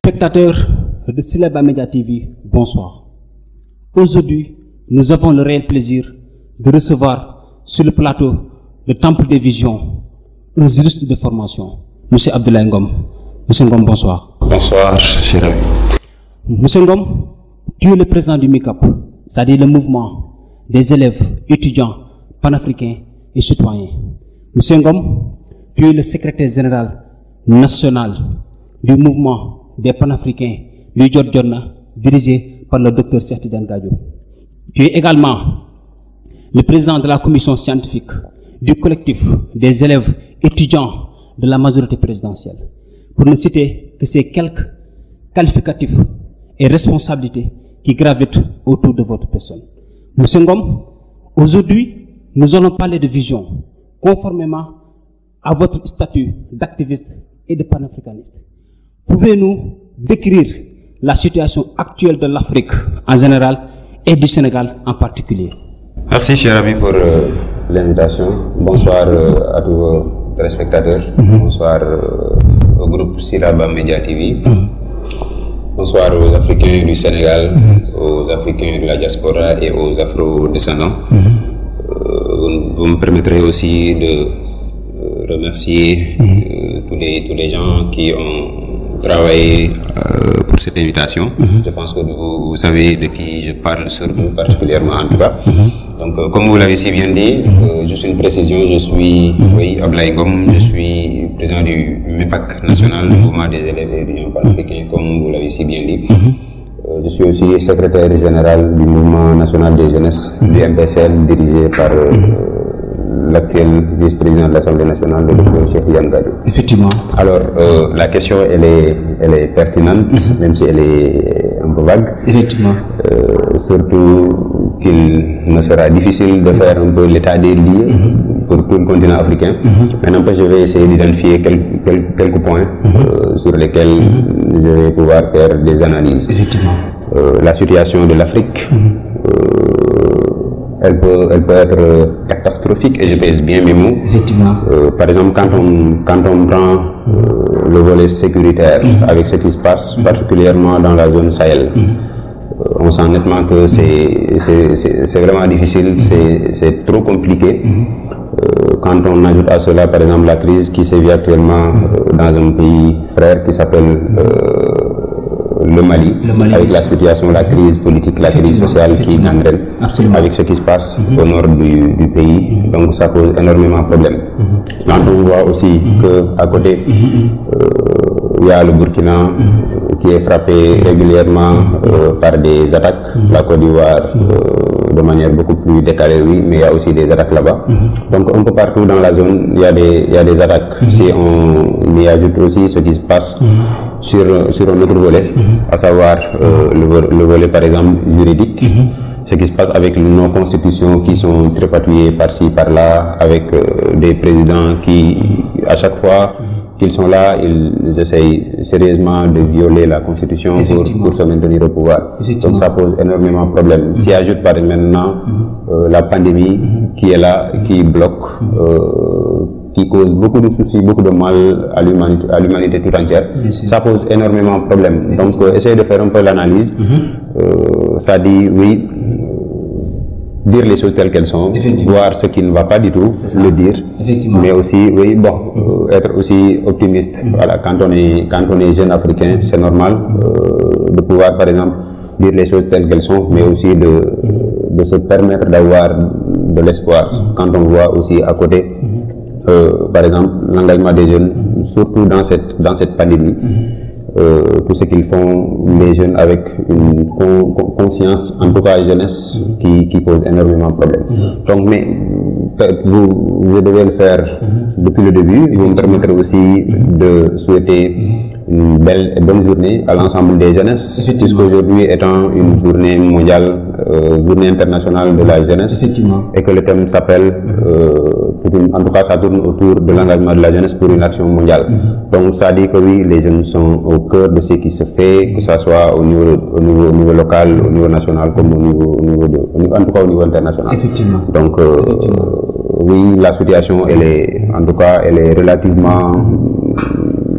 Spectateurs de Sileba Media TV, bonsoir. Aujourd'hui, nous avons le réel plaisir de recevoir sur le plateau le Temple des Visions un juriste de formation, M. Abdoulaye Ngom. M. Ngom, bonsoir. Bonsoir, cher ami. M. Ngom, tu es le président du MICAP, c'est-à-dire le mouvement des élèves, étudiants, panafricains et citoyens. M. Ngom, tu es le secrétaire général national du mouvement des panafricains du Djordjorna, dirigé par le Dr Cheikh Tidiane Gadio. Tu es également le président de la commission scientifique du collectif des élèves étudiants de la majorité présidentielle. Pour ne citer que ces quelques qualificatifs et responsabilités qui gravitent autour de votre personne. Monsieur Ngom, aujourd'hui, nous allons parler de vision, conformément à votre statut d'activiste et de panafricaniste. Pouvez-nous décrire la situation actuelle de l'Afrique en général et du Sénégal en particulier? Merci, cher ami, pour l'invitation. Bonsoir à tous vos téléspectateurs. Bonsoir au groupe Sileba Media TV. Bonsoir aux Africains du Sénégal, aux Africains de la diaspora et aux Afro-descendants. Vous me permettrez aussi de remercier tous les gens qui ont travaillé pour cette invitation. Je pense que vous savez de qui je parle, surtout particulièrement en tout cas. Donc, comme vous l'avez si bien dit, juste une précision, je suis Abdoulaye Ngom, je suis président du MEPAC national, le mouvement des élèves et étudiants panafricains, comme vous l'avez si bien dit. Je suis aussi secrétaire général du mouvement national des jeunesses du MPCL, dirigé par l'actuel vice-président de l'Assemblée nationale, le Dr Cheikh Tidiane Gadio. Effectivement. Alors, la question, elle est pertinente, même si elle est un peu vague. Effectivement. Surtout qu'il me sera difficile de faire un peu l'état des lieux pour tout le continent africain. Maintenant, je vais essayer d'identifier quelques points sur lesquels je vais pouvoir faire des analyses. Effectivement. La situation de l'Afrique, elle peut être catastrophique, et je pèse bien mes mots. Effectivement. Par exemple, quand on prend le volet sécuritaire avec ce qui se passe, particulièrement dans la zone Sahel, on sent nettement que c'est vraiment difficile, c'est trop compliqué. Quand on ajoute à cela, par exemple, la crise qui sévit actuellement dans un pays frère qui s'appelle le Mali, avec la situation, la crise politique, la crise sociale qui gangrène, avec ce qui se passe au nord du pays, donc ça pose énormément de problèmes. Quand on voit aussi qu'à côté, il y a le Burkina qui est frappé régulièrement par des attaques, la Côte d'Ivoire de manière beaucoup plus décalée, oui, mais il y a aussi des attaques là-bas. Donc un peu partout dans la zone, il y a des attaques. Si on y ajoute aussi ce qui se passe sur un autre volet, à savoir le volet par exemple juridique, ce qui se passe avec nos constitutions qui sont trépatouillées par-ci, par-là, avec des présidents qui, à chaque fois qu'ils sont là, ils essayent sérieusement de violer la constitution pour se maintenir au pouvoir. Donc ça pose énormément de problèmes. S'y ajoute par maintenant la pandémie qui est là, qui bloque, qui cause beaucoup de soucis, beaucoup de mal à l'humanité tout entière. Ça pose énormément de problèmes. Donc, essayer de faire un peu l'analyse. Ça dit, oui, dire les choses telles qu'elles sont, voir ce qui ne va pas du tout, le dire, mais aussi, oui, bon, être aussi optimiste. Voilà, quand on est jeune africain, c'est normal de pouvoir, par exemple, dire les choses telles qu'elles sont, mais aussi de se permettre d'avoir de l'espoir. Quand on voit aussi à côté, par exemple, l'engagement des jeunes, surtout dans cette pandémie, tout ce qu'ils font, les jeunes, avec une conscience, en tout cas la jeunesse, qui pose énormément de problèmes. Donc, mais vous devez le faire depuis le début. Vous me permettrez aussi de souhaiter une bonne journée à l'ensemble des jeunesses, puisqu'aujourd'hui étant une journée mondiale, journée internationale de la jeunesse, et que le thème s'appelle, en tout cas ça tourne autour de l'engagement de la jeunesse pour une action mondiale. Donc ça dit que oui, les jeunes sont au cœur de ce qui se fait, que ce soit au niveau local, au niveau national, comme en tout cas au niveau international. Donc oui, la situation, elle est, en tout cas, elle est relativement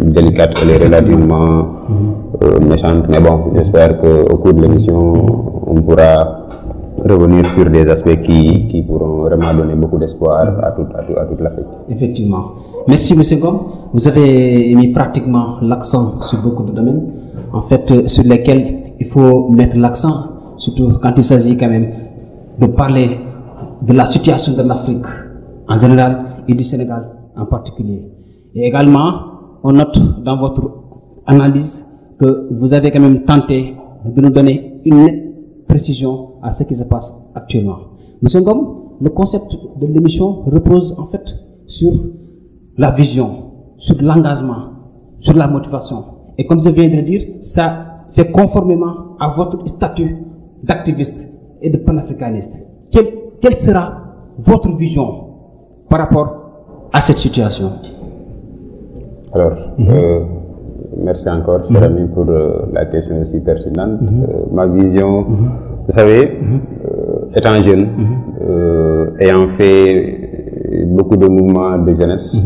délicate, elle est relativement méchante, mais bon, j'espère qu'au cours de l'émission, on pourra revenir sur des aspects qui pourront vraiment donner beaucoup d'espoir à toute l'Afrique. Effectivement. Merci, M. Ngom. Vous avez mis pratiquement l'accent sur beaucoup de domaines, en fait, sur lesquels il faut mettre l'accent, surtout quand il s'agit quand même de parler de la situation de l'Afrique en général et du Sénégal en particulier. Et également, on note dans votre analyse que vous avez quand même tenté de nous donner une précision à ce qui se passe actuellement. Monsieur Ngom, le concept de l'émission repose en fait sur la vision, sur l'engagement, sur la motivation. Et comme je viens de le dire, ça c'est conformément à votre statut d'activiste et de panafricaniste. Quelle sera votre vision par rapport à cette situation? Alors, merci encore, cher ami, pour la question aussi pertinente. Ma vision, vous savez, étant jeune, ayant fait beaucoup de mouvements de jeunesse,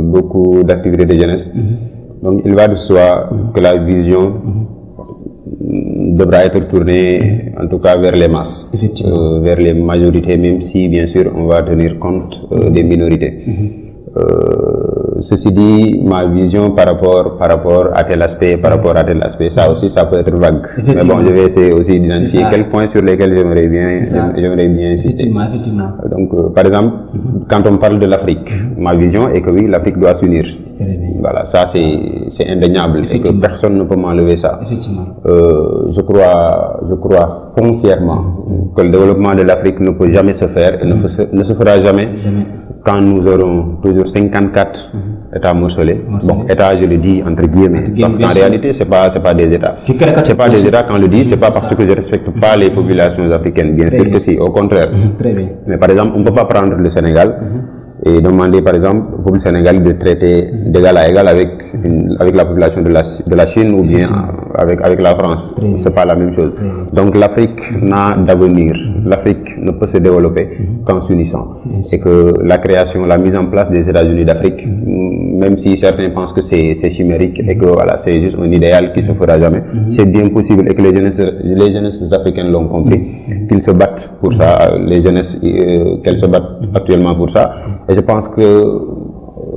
beaucoup d'activités de jeunesse, donc il va de soi que la vision devra être tournée en tout cas vers les masses, vers les majorités, même si bien sûr on va tenir compte des minorités. Ceci dit, ma vision par rapport à tel aspect, ça aussi ça peut être vague. Mais bon, je vais essayer aussi d'identifier quelques points sur lesquels j'aimerais bien insister. Effectivement. Donc, par exemple, quand on parle de l'Afrique, ma vision est que oui, l'Afrique doit s'unir. Voilà, ça c'est indéniable et que personne ne peut m'enlever ça. Je crois foncièrement que le développement de l'Afrique ne peut jamais se faire et ne se fera jamais quand nous aurons toujours 54 États morcelés. Bon, États, je le dis entre guillemets, parce qu'en réalité, c'est pas des États. C'est pas des États quand on le dit, c'est pas parce que je respecte pas les populations africaines, bien sûr que si, au contraire. Mais par exemple, on ne peut pas prendre le Sénégal et demander par exemple au peuple sénégalais de traiter d'égal à égal avec la population de la Chine ou bien avec la France. C'est pas la même chose. Donc l'Afrique n'a d'avenir. L'Afrique ne peut se développer qu'en s'unissant. Et que la mise en place des États-Unis d'Afrique, même si certains pensent que c'est chimérique et que voilà, c'est juste un idéal qui se fera jamais, c'est bien possible et que les jeunesses africaines l'ont compris, qu'ils se battent pour ça, les jeunesses qu'elles se battent actuellement pour ça. Et je pense que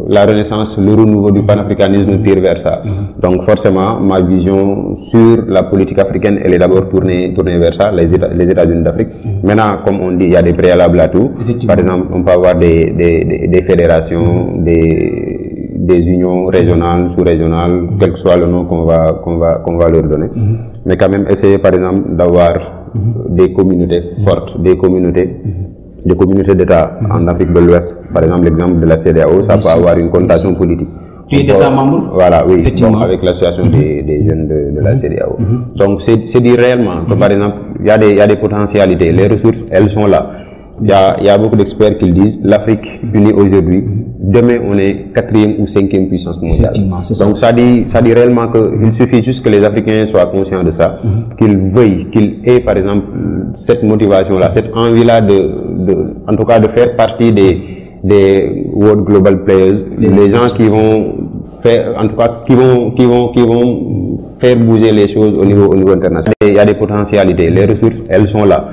la renaissance, le renouveau du panafricanisme tire vers ça. Donc forcément, ma vision sur la politique africaine, elle est d'abord tournée vers ça, les États-Unis d'Afrique. Maintenant, comme on dit, il y a des préalables à tout. Par exemple, on peut avoir des fédérations, des unions régionales, sous-régionales, quel que soit le nom qu'on va leur donner. Mais quand même, essayer par exemple d'avoir des communautés fortes, des communautés d'État en Afrique de l'Ouest, par exemple l'exemple de la CEDEAO, ça peut avoir une connotation politique. Tu es déjà membre? Voilà, oui, bon, avec l'association des jeunes de la CEDEAO. Donc c'est dire réellement que par exemple, il y a des potentialités, les ressources, elles sont là. Il y a beaucoup d'experts qui le disent, l'Afrique unie aujourd'hui, demain on est 4e ou 5e puissance mondiale. Donc ça dit réellement qu'il suffit juste que les Africains soient conscients de ça, qu'ils veuillent, qu'ils aient par exemple cette motivation-là, cette envie-là en tout cas de faire partie des World Global Players, les gens qui vont faire, en tout cas, qui vont faire bouger les choses au niveau international. Il y a des potentialités, les ressources, elles sont là.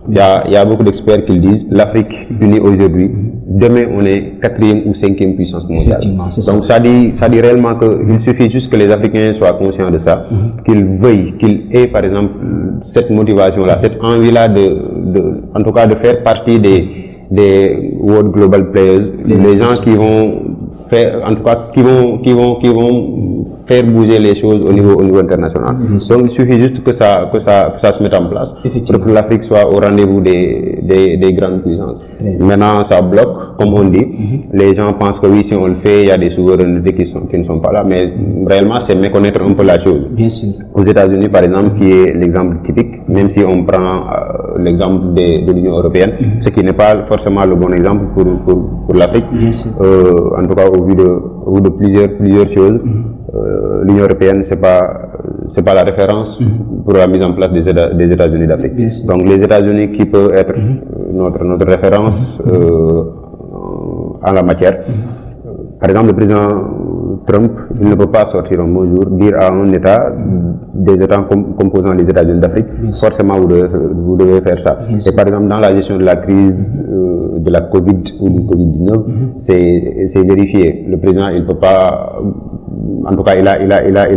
Il y a beaucoup d'experts qui le disent, l'Afrique unie aujourd'hui, demain on est 4e ou 5e puissance mondiale. Donc ça dit réellement qu'il suffit juste que les Africains soient conscients de ça, qu'ils veuillent, qu'ils aient par exemple cette motivation-là, cette envie-là en tout cas de faire partie des World Global Players, les gens qui vont faire, en tout cas, qui vont faire bouger les choses au niveau international. Donc il suffit juste que ça se mette en place pour que l'Afrique soit au rendez-vous des grandes puissances. Maintenant ça bloque, comme on dit, les gens pensent que oui, si on le fait, il y a des souverainetés qui ne sont pas là, mais réellement c'est méconnaître un peu la chose. Bien sûr. Aux États-Unis par exemple, qui est l'exemple typique, même si on prend l'exemple de l'Union européenne, ce qui n'est pas forcément le bon exemple pour l'Afrique, en tout cas au vu de plusieurs choses. L'Union européenne, c'est pas la référence pour la mise en place des États-Unis d'Afrique. Donc les États-Unis qui peuvent être notre référence en la matière. Par exemple, le président Trump, il ne peut pas sortir un beau jour, dire à un État, des États composant les États-Unis d'Afrique, forcément vous devez faire ça. Et par exemple, dans la gestion de la crise de la Covid ou du Covid-19, c'est vérifié. Le président, il ne peut pas, en tout cas, il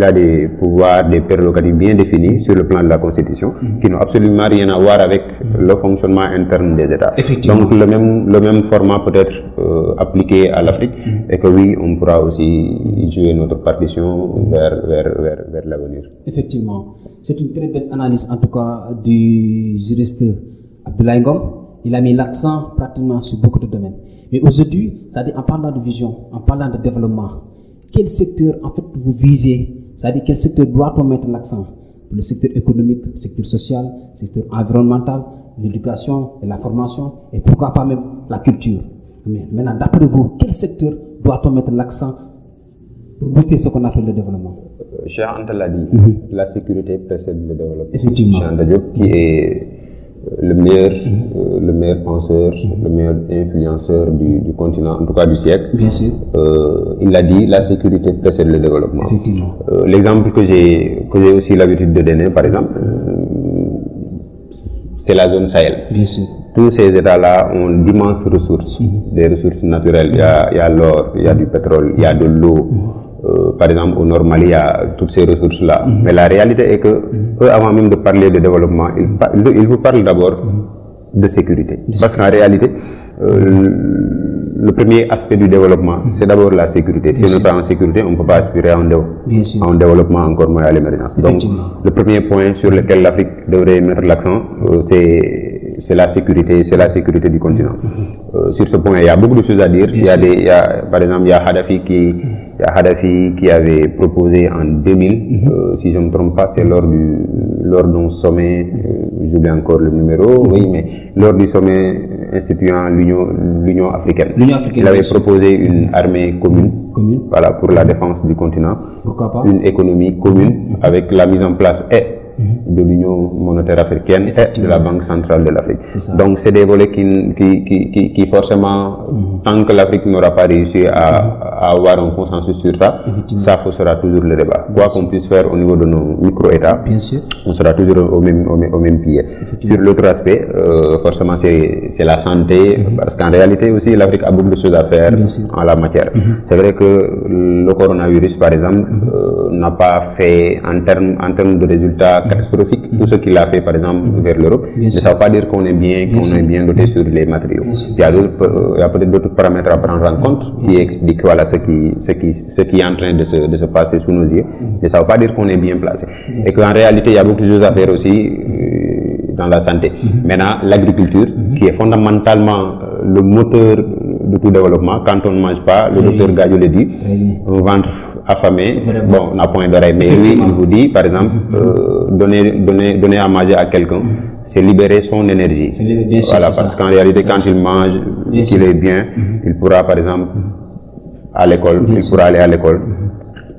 a des pouvoirs, des prérogatives bien définis sur le plan de la Constitution, qui n'ont absolument rien à voir avec le fonctionnement interne des États. Donc le même format peut être appliqué à l'Afrique, et que oui, on pourra aussi jouer notre partition vers l'avenir. Effectivement, c'est une très belle analyse en tout cas du juriste Abdoulaye Ngom. Il a mis l'accent pratiquement sur beaucoup de domaines. Mais aujourd'hui, c'est-à-dire en parlant de vision, en parlant de développement, quel secteur en fait vous visez? C'est-à-dire quel secteur doit-on mettre l'accent? Le secteur économique, le secteur social, le secteur environnemental, l'éducation et la formation, et pourquoi pas même la culture. Mais maintenant, d'après vous, quel secteur doit-on mettre l'accent pour booster ce qu'on appelle le développement? Cheikh Anta l'a dit, la sécurité précède le développement. Effectivement. Cheikh Anta Diop, qui est le meilleur penseur, le meilleur influenceur du continent, en tout cas du siècle. Bien sûr. Il l'a dit, la sécurité précède le développement. Effectivement. L'exemple que j'ai aussi l'habitude de donner, par exemple, c'est la zone Sahel. Bien sûr. Tous ces États-là ont d'immenses ressources, des ressources naturelles. Il y a l'or, il y a du pétrole, il y a de l'eau. Par exemple, au Nord Mali, il y a toutes ces ressources-là. Mais la réalité est que, eux, avant même de parler de développement, ils vous parlent d'abord de sécurité. Parce qu'en réalité, le premier aspect du développement, c'est d'abord la sécurité. Si on n'est pas en sécurité, on ne peut pas aspirer à un développement encore moins à l'émergence. Donc, le premier point sur lequel l'Afrique devrait mettre l'accent, c'est la sécurité du continent. Sur ce point, il y a beaucoup de choses à dire. Par exemple, il y a Kadhafi qui avait proposé en 2000, si je ne me trompe pas, c'est lors d'un sommet, j'oublie encore le numéro, oui, mais lors du sommet instituant l'Union africaine. Il avait proposé une armée commune, voilà, pour la défense du continent. Pourquoi pas? Une économie commune avec la mise en place de l'Union monétaire africaine et de la Banque centrale de l'Afrique. Donc c'est des volets qui forcément, tant que l'Afrique n'aura pas réussi à avoir un consensus sur ça, ça faussera toujours le débat. Quoi qu'on puisse faire au niveau de nos micro-États, on sera toujours au même pied. Sur l'autre aspect, forcément c'est la santé, parce qu'en réalité aussi l'Afrique a beaucoup de choses à faire en la matière. C'est vrai que le coronavirus, par exemple, n'a pas fait en termes de résultats catastrophique, tout ce qu'il a fait par exemple vers l'Europe, mais ça ne veut pas dire qu'on est bien doté sur les matériaux. Il y a peut-être d'autres paramètres à prendre en compte qui expliquent voilà, ce qui est en train de se passer sous nos yeux, mais ça ne veut pas dire qu'on est bien placé. Et qu'en réalité, il y a beaucoup de choses à faire aussi dans la santé. Maintenant, l'agriculture, qui est fondamentalement le moteur de tout développement. Quand on ne mange pas, le docteur Gadio le dit, un ventre affamé, bon, n'a point d'oreille, mais lui, il vous dit, par exemple, donner à manger à quelqu'un, c'est libérer son énergie. Voilà, parce qu'en réalité, quand il mange, qu'il est bien, il pourra, par exemple, à l'école, il pourra aller à l'école,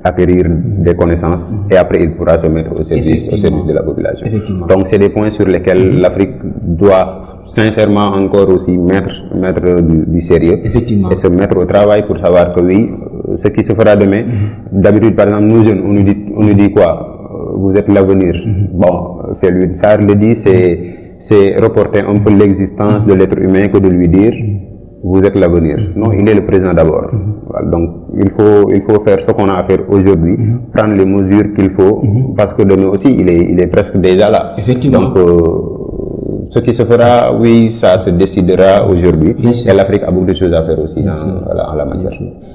acquérir des connaissances et après il pourra se mettre au service de la population. Donc c'est des points sur lesquels l'Afrique doit sincèrement encore aussi mettre du sérieux et se mettre au travail pour savoir que oui, ce qui se fera demain, d'habitude par exemple nous jeunes, on nous dit quoi, vous êtes l'avenir. Bon, Félix Sarr le dit, c'est reporter un peu l'existence de l'être humain que de lui dire vous êtes l'avenir. Non, il est le président d'abord. Voilà, donc il faut faire ce qu'on a à faire aujourd'hui, prendre les mesures qu'il faut, parce que demain aussi il est presque déjà là. Donc ce qui se fera, oui, ça se décidera aujourd'hui. Et l'Afrique a beaucoup de choses à faire aussi en la matière.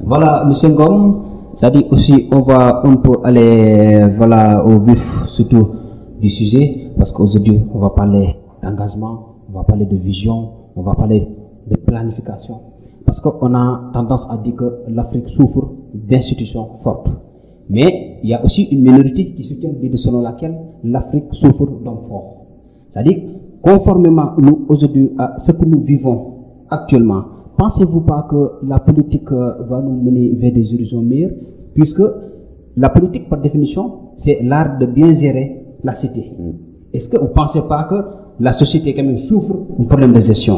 Voilà, M. Ngom, ça dit aussi, on va un peu aller au vif surtout du sujet, parce qu'aujourd'hui on va parler d'engagement, on va parler de vision, on va parler de planification. Parce qu'on a tendance à dire que l'Afrique souffre d'institutions fortes. Mais il y a aussi une minorité qui soutient l'idée selon laquelle l'Afrique souffre d'hommes forts. C'est-à-dire, conformément nous aujourd'hui à ce que nous vivons actuellement, pensez-vous pas que la politique va nous mener vers des horizons meilleurs, puisque la politique par définition, c'est l'art de bien gérer la cité. Est-ce que vous ne pensez pas que la société quand même souffre d'un problème de gestion?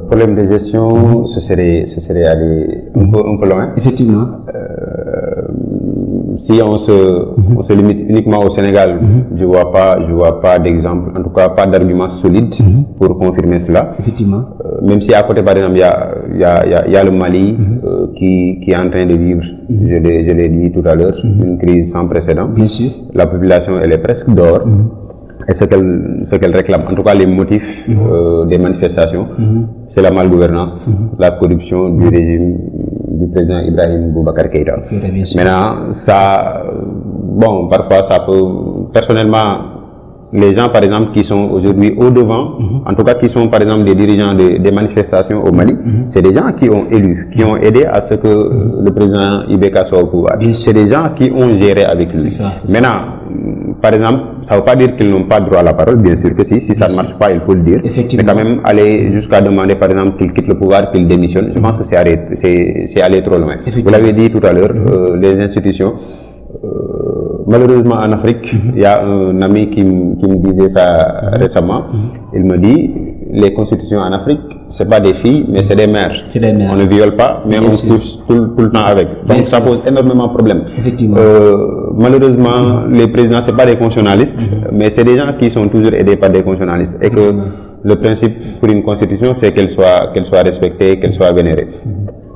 Problème de gestion, ce serait aller un peu loin. Effectivement. Si on se limite uniquement au Sénégal, je vois pas d'exemple, en tout cas pas d'argument solide pour confirmer cela. Effectivement. Même si à côté, par exemple, il y a le Mali qui est en train de vivre, je l'ai dit tout à l'heure, une crise sans précédent. Bien sûr. La population, elle est presque dehors. Et ce qu'elle réclame, en tout cas les motifs des manifestations, c'est la malgouvernance, la corruption du régime du président Ibrahim Boubacar Keïta. Maintenant, ça, bon, parfois ça peut, personnellement, les gens par exemple qui sont aujourd'hui au devant, en tout cas qui sont par exemple des dirigeants des manifestations au Mali, c'est des gens qui ont élu, qui ont aidé à ce que le président Ibeka soit au pouvoir. C'est des gens qui ont géré avec lui. Maintenant, par exemple, ça ne veut pas dire qu'ils n'ont pas droit à la parole, bien sûr que si ça ne marche pas, il faut le dire. Mais quand même, aller jusqu'à demander par exemple qu'il quitte le pouvoir, qu'il démissionne, je pense que c'est aller trop loin. Vous l'avez dit tout à l'heure, les institutions, malheureusement en Afrique, il y a un ami qui me disait ça récemment, il me dit, les constitutions en Afrique, c'est pas des filles, mais c'est des mères. On ne viole pas, mais on couche tout le temps avec. Donc ça pose énormément de problèmes. Malheureusement, les présidents, c'est pas des constitutionnalistes, mais c'est des gens qui sont toujours aidés par des constitutionnalistes. Et que le principe pour une constitution, c'est qu'elle soit respectée, qu'elle soit vénérée.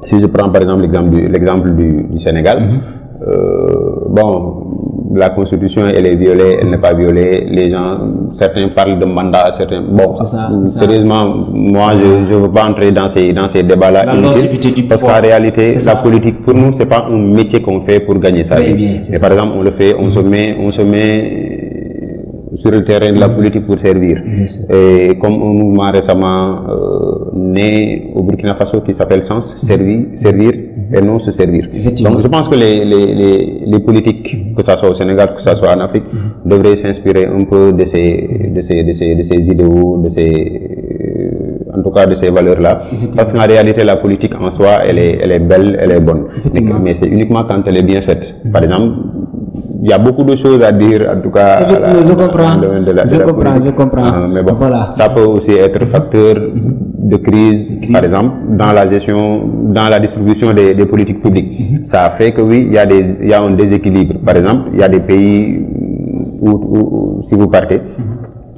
Si je prends par exemple l'exemple du Sénégal, bon, la constitution elle est violée, elle n'est pas violée, les gens, certains parlent de mandat, certains, bon, sérieusement, moi je veux pas entrer dans ces débats-là, parce qu'en réalité, la politique, pour nous, c'est pas un métier qu'on fait pour gagner sa vie. Et par exemple, on le fait, on se met sur le terrain de la politique pour servir. Et comme un mouvement récemment né au Burkina Faso qui s'appelle Sens, servir et non se servir. Donc je pense que les politiques, que ce soit au Sénégal, que ce soit en Afrique, devraient s'inspirer un peu de ces idéaux, en tout cas de ces valeurs-là. Parce qu'en réalité, la politique en soi, elle est belle, elle est bonne. Mais c'est uniquement quand elle est bien faite. Par exemple, il y a beaucoup de choses à dire, en tout cas. Je comprends. Mais bon, voilà. Ça peut aussi être facteur de crise, par exemple, dans la gestion, dans la distribution des politiques publiques. Ça fait que oui, il y a un déséquilibre. Par exemple, il y a des pays où si vous partez,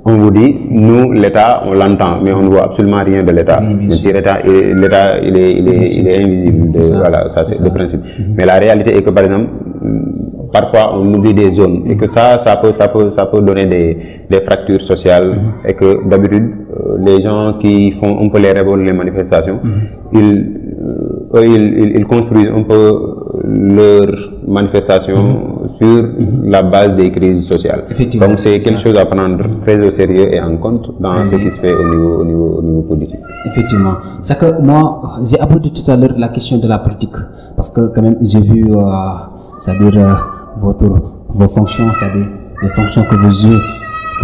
on vous dit, nous, l'État, on l'entend, mais on ne voit absolument rien de l'État. L'État, il est invisible. Voilà, ça c'est le principe. Mais la réalité est que, par exemple, parfois on oublie des zones et que ça peut donner des fractures sociales et que d'habitude les gens qui font un peu les révoltes, les manifestations, ils construisent un peu leurs manifestations sur la base des crises sociales. Donc c'est quelque chose à prendre très au sérieux et en compte dans ce qui se fait au niveau politique. Effectivement. C'est que moi, j'ai abordé tout à l'heure la question de la politique parce que quand même j'ai vu, c'est-à-dire vos fonctions, c'est-à-dire les fonctions que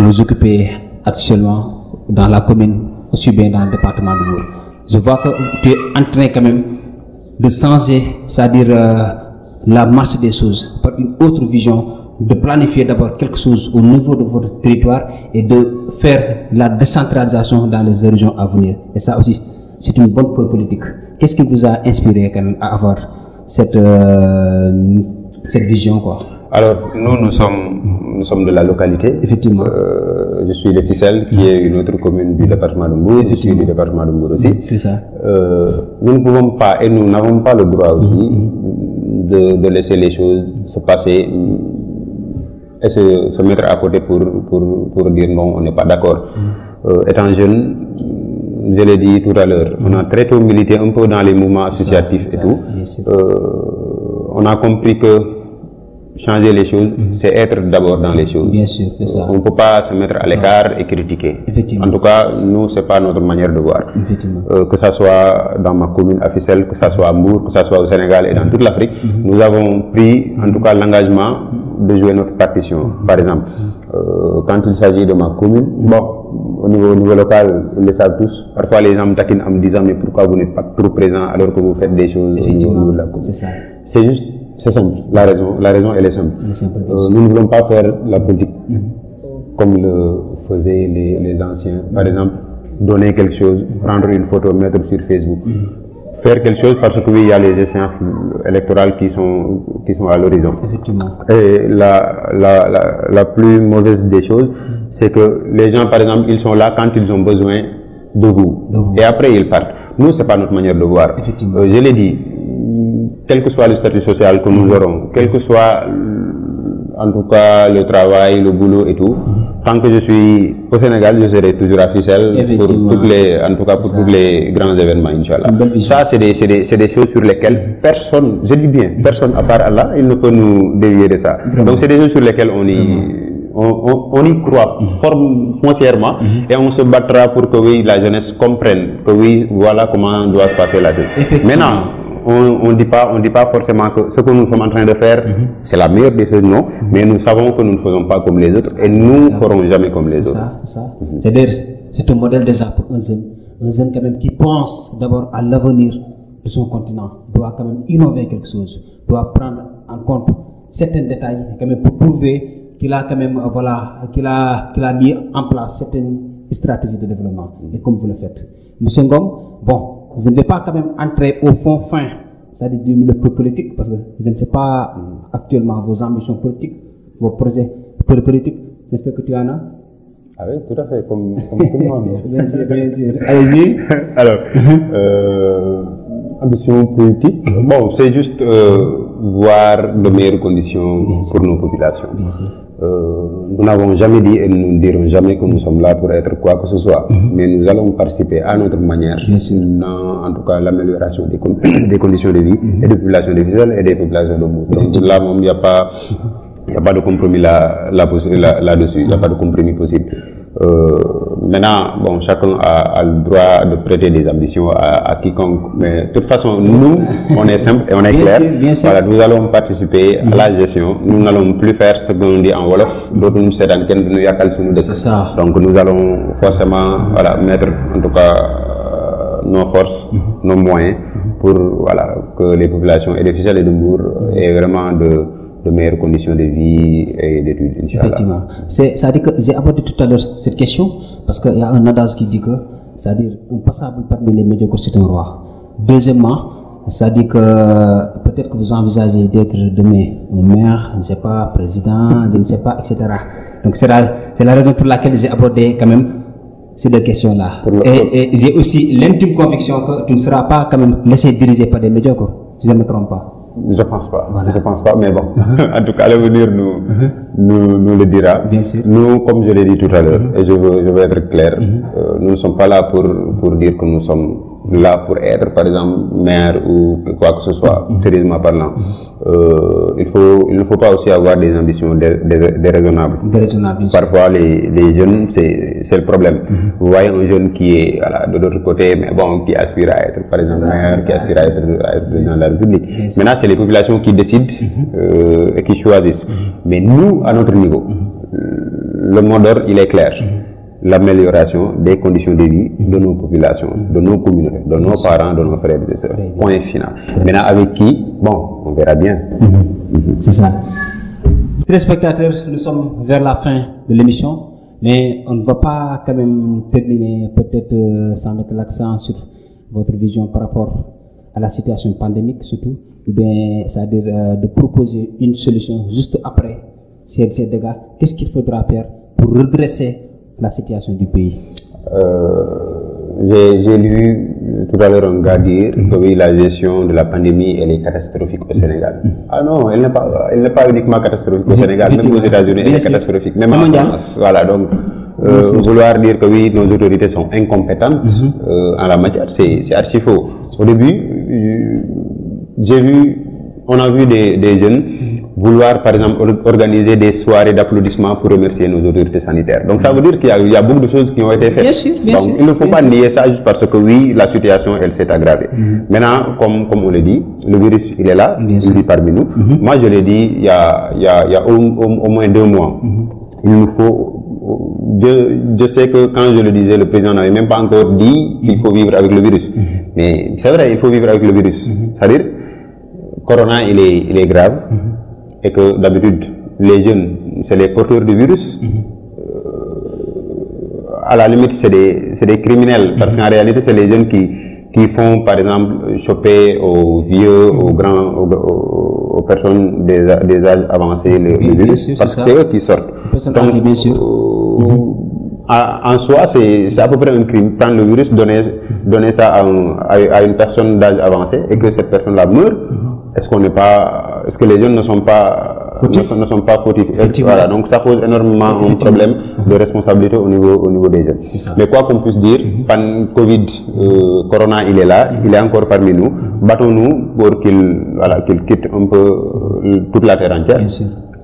vous occupez actuellement dans la commune, aussi bien dans le département de Mbour. Je vois que tu es en train quand même de changer, c'est-à-dire la marche des choses par une autre vision, de planifier d'abord quelque chose au niveau de votre territoire et de faire la décentralisation dans les régions à venir. Et ça aussi, c'est une bonne politique. Qu'est-ce qui vous a inspiré quand même à avoir cette vision, quoi? Alors, nous sommes de la localité. Effectivement. Je suis de Ficelle, qui est une autre commune du département de Mbour. Je suis du département de Mbour aussi. C'est ça. Nous ne pouvons pas, et nous n'avons pas le droit aussi de laisser les choses se passer et se mettre à côté pour dire non, on n'est pas d'accord. Étant jeune, je l'ai dit tout à l'heure, on a très tôt milité un peu dans les mouvements associatifs et tout. On a compris que changer les choses, c'est être d'abord dans les choses. Bien sûr, c'est ça. On ne peut pas se mettre à l'écart et critiquer. Effectivement. En tout cas, nous, c'est pas notre manière de voir. Que ça soit dans ma commune à Ficelle, que ça soit à Mbour, que ça soit au Sénégal et dans toute l'Afrique, nous avons pris, en tout cas, l'engagement de jouer notre partition. Par exemple, quand il s'agit de ma commune, bon, au niveau local, ils le savent tous. Parfois, les gens me taquinent en me disant, mais pourquoi vous n'êtes pas trop présent alors que vous faites des choses au niveau de la commune? C'est ça. C'est juste, c'est simple. La raison, elle est simple. Nous ne voulons pas faire la politique comme le faisaient les anciens. Par exemple, donner quelque chose, prendre une photo, mettre sur Facebook, faire quelque chose parce que oui, il y a les échéances électorales qui sont à l'horizon. Effectivement. Et la plus mauvaise des choses, c'est que les gens, par exemple, ils sont là quand ils ont besoin de vous. Et après, ils partent. Nous, c'est pas notre manière de voir. Je l'ai dit, quel que soit le statut social que nous aurons, quel que soit en tout cas le travail, le boulot et tout, tant que je suis au Sénégal, je serai toujours à Ficelle pour toutes les, en tout cas pour tous les grands événements, Inch'Allah. Ça, c'est des choses sur lesquelles personne, je dis bien, personne à part Allah, il ne peut nous dévier de ça. Donc c'est des choses sur lesquelles on y croit foncièrement et on se battra pour que oui, la jeunesse comprenne que oui, voilà comment doit se passer la chose. Maintenant, on dit pas forcément que ce que nous sommes en train de faire, c'est la meilleure des choses, non, mais nous savons que nous ne faisons pas comme les autres et nous ne ferons jamais comme les autres. C'est ça. C'est un modèle déjà pour un jeune quand même qui pense d'abord à l'avenir de son continent, doit quand même innover quelque chose, doit prendre en compte certains détails quand même pour prouver qu'il a quand même, qu'il a mis en place certaines stratégies de développement, et comme vous le faites. Monsieur Ngom, bon, je ne vais pas quand même entrer au fond fin, c'est-à-dire du milieu politique, parce que je ne sais pas actuellement vos ambitions politiques, vos projets politiques. J'espère que tu en as. Ah oui, tout à fait, comme tout le monde. Bien sûr. Allez-y. Alors, ambition politique, bon, c'est juste voir de meilleures conditions pour nos populations. Nous n'avons jamais dit et nous ne dirons jamais que nous sommes là pour être quoi que ce soit, mais nous allons participer à notre manière dans, en tout cas, l'amélioration des conditions de vie et des populations de Ficelle et des populations de Mbour. Donc là, il n'y a pas de compromis là-dessus, il n'y a pas de compromis possible. Maintenant, bon, chacun a le droit de prêter des ambitions à quiconque, mais de toute façon, nous, on est simple et on est clair. Voilà, nous allons participer à la gestion. Nous n'allons plus faire ce qu'on dit en Wolof, d'autres nous s'étendent, nous yakal sur nous. Donc nous allons forcément, voilà, mettre en tout cas nos forces, nos moyens pour, voilà, que les populations et les Ficelle et de Mbour aient vraiment de meilleures conditions de vie et d'études, Inch'Allah. Effectivement. C'est-à-dire que j'ai abordé tout à l'heure cette question, parce qu'il y a un adage qui dit que, c'est-à-dire, un passable parmi les médiocres, c'est un roi. Deuxièmement, c'est-à-dire que peut-être que vous envisagez d'être demain un maire, je ne sais pas, président, je ne sais pas, etc. Donc c'est la raison pour laquelle j'ai abordé quand même ces deux questions-là. Et j'ai aussi l'intime conviction que tu ne seras pas quand même laissé diriger par des médiocres, si je ne me trompe pas. Je pense pas. Voilà. Je pense pas, mais bon. En tout cas, l'avenir nous le dira. Bien sûr. Nous, comme je l'ai dit tout à l'heure, et je veux être clair, nous ne sommes pas là pour dire que nous sommes là pour être, par exemple, maire ou quoi que ce soit, sérieusement parlant. Il ne faut pas aussi avoir des ambitions déraisonnables. Parfois, les jeunes, c'est le problème. Vous voyez un jeune qui est voilà, de l'autre côté, mais bon, qui aspire à être, par exemple, maire, qui aspire à être président de la République. Maintenant, c'est les populations qui décident et qui choisissent. Mais nous, à notre niveau, le mot d'ordre, il est clair. L'amélioration des conditions de vie de nos populations, de nos communautés, de nos parents, de nos frères et sœurs. Point final. Maintenant, avec qui? Bon, on verra bien. C'est ça. Téléspectateurs, nous sommes vers la fin de l'émission, mais on ne va pas quand même terminer peut-être sans mettre l'accent sur votre vision par rapport à la situation pandémique surtout, ou bien c'est-à-dire de proposer une solution juste après ces dégâts. Qu'est-ce qu'il faudra faire pour redresser la situation du pays? J'ai lu tout à l'heure un gars dire que oui, la gestion de la pandémie elle est catastrophique au Sénégal. Ah non, elle n'est pas uniquement catastrophique au Sénégal, même aux États-Unis elle est catastrophique, même en France. Voilà, donc vouloir dire que oui, nos autorités sont incompétentes en la matière, c'est archi faux. Au début, on a vu des jeunes vouloir, par exemple, organiser des soirées d'applaudissements pour remercier nos autorités sanitaires. Donc, ça veut dire qu'il y a beaucoup de choses qui ont été faites. Bien sûr, donc, il ne faut pas nier ça juste parce que, oui, la situation, elle s'est aggravée. Maintenant, comme on le dit, le virus, il est là, il vit parmi nous. Moi, je l'ai dit, il y a au moins 2 mois. Il nous faut... Je sais que quand je le disais, le président n'avait même pas encore dit qu'il faut vivre avec le virus. Mais c'est vrai, il faut vivre avec le virus. C'est-à-dire, Corona, il est grave. Et que d'habitude, les jeunes, c'est les porteurs du virus. À la limite, c'est des criminels. Parce qu'en réalité, c'est les jeunes qui font par exemple choper aux vieux, aux grands, aux personnes des âges avancés le virus, parce que c'est eux qui sortent. Donc, bien sûr. En soi, c'est à peu près un crime. Prendre le virus, donner ça à une personne d'âge avancé et que cette personne-là meurt. Est-ce que les jeunes ne sont pas fautifs? Voilà, donc ça pose énormément un problème de responsabilité au niveau des jeunes. Mais quoi qu'on puisse dire, Covid, Corona, il est là, il est encore parmi nous. Battons-nous pour qu'il quitte un peu toute la terre entière.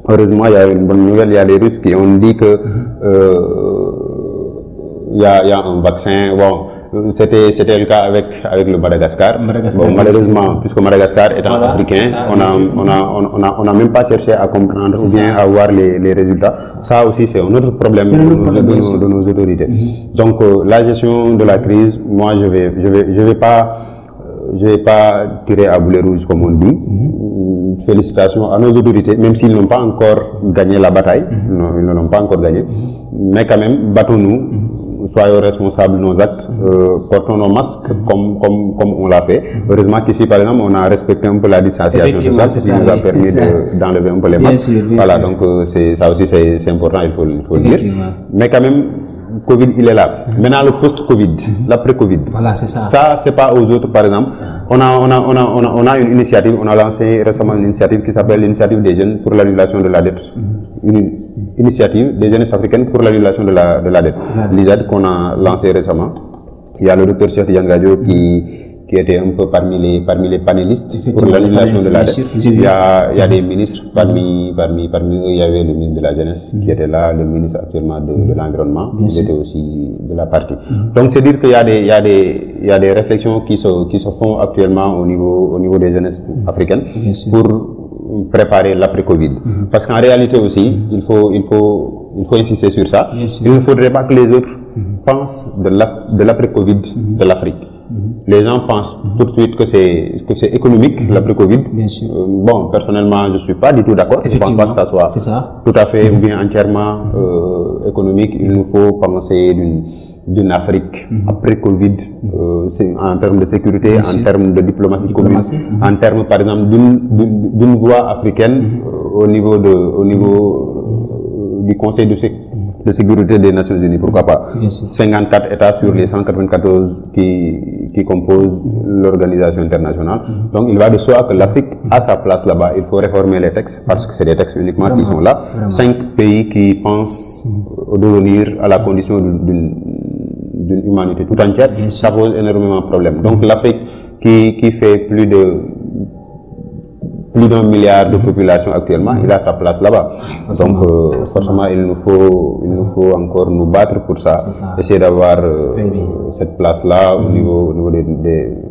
Heureusement, il y a une bonne nouvelle, il y a les Russes qui ont dit que il y a un vaccin. Bon, c'était le cas avec le Madagascar. Bon, malheureusement, puisque Madagascar étant africain, on n'a même pas cherché à comprendre ou bien à voir les résultats. Ça aussi, c'est un autre problème de nos autorités. Donc, la gestion de la crise, moi, je vais pas tirer à boulet rouge comme on dit. Félicitations à nos autorités, même s'ils n'ont pas encore gagné la bataille. Non, ils ne l'ont pas encore gagné. Mais quand même, battons-nous. Soyons responsables de nos actes, portons nos masques comme on l'a fait. Heureusement qu'ici, par exemple, on a respecté un peu la distanciation sociale, ce qui nous a permis d'enlever un peu les masques. Voilà, donc ça aussi c'est important, il faut le dire. Mais quand même, Covid, il est là. Maintenant, le post-Covid, l'après-Covid. Voilà, c'est ça. Ça, c'est pas aux autres, par exemple. On a une initiative, on a lancé récemment une initiative qui s'appelle l'Initiative des jeunes pour l'annulation de la dette. Une initiative des jeunes africaines pour l'annulation de la dette. L'ISAD qu'on a lancé récemment. Il y a le docteur Cheikh Tidiane Gadio qui était un peu parmi les panélistes pour l'annulation de la dette. Il y a des ministres, parmi eux, il y avait le ministre de la Jeunesse qui était là, le ministre actuellement de l'Environnement, il était aussi de la partie. Donc c'est dire qu'il y a des réflexions qui se font actuellement au niveau des jeunesses africaines pour préparer l'après-Covid. Parce qu'en réalité aussi, il faut insister sur ça. Il ne faudrait pas que les autres pensent de l'après-Covid de l'Afrique. Les gens pensent tout de suite que c'est économique l'après-Covid. Bon, personnellement, je suis pas du tout d'accord. Je pense pas que ça soit tout à fait ou bien entièrement économique. Il nous faut penser d'une Afrique après Covid, en termes de sécurité, en termes de diplomatie commune, en termes, par exemple, d'une voix africaine au niveau du Conseil de sécurité des Nations Unies, pourquoi pas. 54 États sur les 194 qui composent l'organisation internationale. Donc il va de soi que l'Afrique a sa place là-bas. Il faut réformer les textes parce que c'est des textes uniquement qui sont là. 5 pays qui pensent devenir à la condition d'une humanité tout entière, ça pose énormément de problèmes. Donc l'Afrique qui fait plus d'1 milliard de population actuellement, il a sa place là-bas. Donc forcément il nous faut encore nous battre pour ça, essayer d'avoir cette place-là au niveau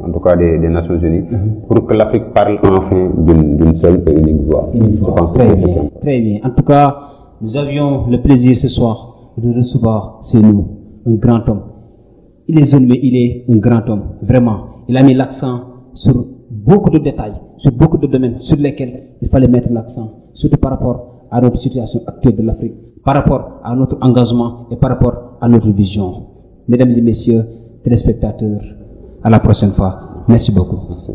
en tout cas des Nations Unies, pour que l'Afrique parle enfin d'une seule et unique voix. Je pense que c'est très bien. En tout cas, nous avions le plaisir ce soir de recevoir un grand homme. Il est jeune, mais il est un grand homme. Vraiment, il a mis l'accent sur beaucoup de détails, sur beaucoup de domaines sur lesquels il fallait mettre l'accent, surtout par rapport à notre situation actuelle de l'Afrique, par rapport à notre engagement et par rapport à notre vision. Mesdames et messieurs, téléspectateurs, à la prochaine fois. Merci beaucoup. Merci.